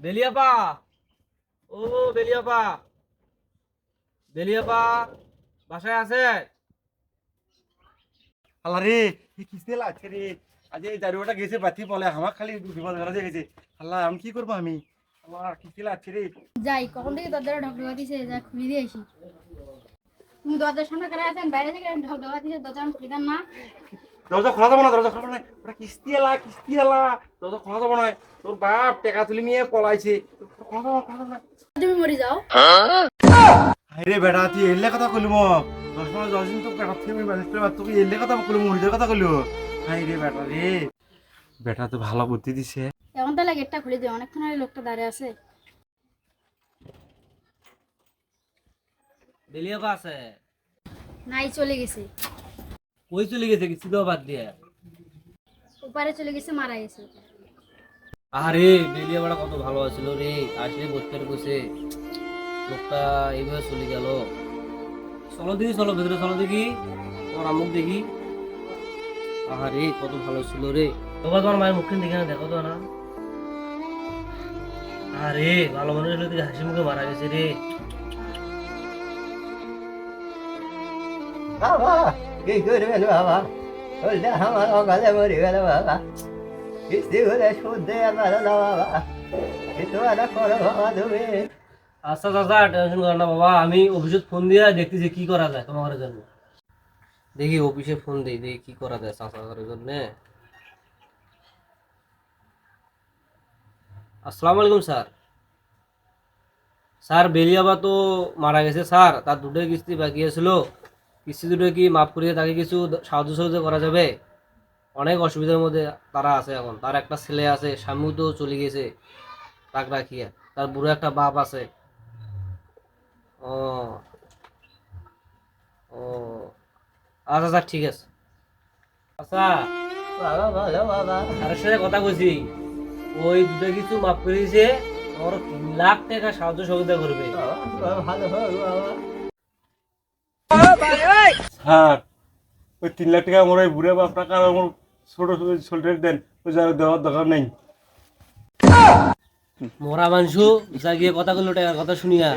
বেলিয়াপা, ও বেলিয়াপা, বেলিয়াপা বাসায় আছে? আল্লাহ রে, এই কিস্তি লাগছে রে। আজ এই দারুয়াটা গেছে বাতি বলে আমার খালি বিপদ ঘরে গেছে। আল্লাহ আমি কি করবো আমি? আমার কিস্তি লাগছে রে। যাই কখন থেকে দরজাটা ঢকঢকা দিছে যা খুলে দিয়ে আসি। তুমি দরজার সামনে করে আছেন বাইরে থেকে ঢকঢকা দিছে দরজা খুলে দেন না। দরজা খোলা যাবো না, দরজা খোলা যাবো না। ওটা কিস্তি এলা, কিস্তি এলা। দরজা খোলা যাবো না। তোর বাপ টাকা তুলি নিয়ে পলাইছে। খোলা যাবো, খোলা যাবো না। তুমি মরে যাও। হাইরে বেটা তুই এলে কথা কইলু ম 10 দিন তো পেট থেকে আমি বানিস করে তোকে এলে কথা কইলু মুড়িদের কথা কইলু। হাইরে বেটা রে, বেটা তো ভালো বুদ্ধি দিছে। এখন তাহলে গেটটা খুলে দিও, অনেকক্ষণ আগে লোকটা দাঁড়িয়ে আছে। বেলিয়াপা আছে? নাই চলে গেছে, কই চলে গেছে কিছু দাও বাদ দিয়ে? ওপারে চলে গেছে, মারা গেছে। আরে বেলিয়াপাটা কত ভালো আছিল রে, আসলে বসতে বসে লোকটা এইভাবে চলে গেল। চলো দেখি, চলো ভেতরে চলো দেখি, তোমার আমুক দেখি। আরে কত ভালো ছিল রে। বাবা তোমার মায়ের মুখখান দেখে না, দেখো তো না। আরে ভালো মানুষ হলে তুই হাসি মুখে মারা গেছে রে। বাবা কি করবেন বাবা, ওটা আমার অকালে মরে গেল বাবা, কিস্তি করে সুদ দেয়া পারো না বাবা, কিছু একটা করো বাবা তুমি। আচ্ছা চাচা টেনশন করো না বাবা, আমি অফিসে ফোন দিয়ে দেখতেছি কি করা যায় তোমার জন্য। দেখি অফিসে ফোন দিই, দেখি কি করা যায় চাচার জন্য। আসসালামু আলাইকুম স্যার। স্যার বেলিয়াবা তো মারা গেছে স্যার, তার দুটো কিস্তি বাকি ছিল। কিস্তি দুটো কি মাফ করিয়ে তাকে কিছু সাহায্য সহযোগিতা করা যাবে? অনেক অসুবিধার মধ্যে তারা আছে এখন। তার একটা ছেলে আছে, স্বামীও তো চলে গেছে তাক রাখিয়া। তার বুড়ো একটা বাপ আছে। ও ও আচ্ছা স্যার ঠিক আছে। আচ্ছা বাবা বলো বাবা। স্যারের সাথে কথা কইছি, ওই দুটো কিছু মাফ করে দিয়েছে, ওর 3 লাখ টাকা সাহায্য সহযোগিতা করবে। বাবা ভালো হোক বাবা। স্যার ওই 3 লাখ টাকা আমার ওই বুড়ে বাপ টাকা আমার ছোট ছোট দেন, ওই যারা দেওয়ার দরকার নেই। মরা মাংস যা গিয়ে কথা বললো, টাকার কথা শুনিয়া।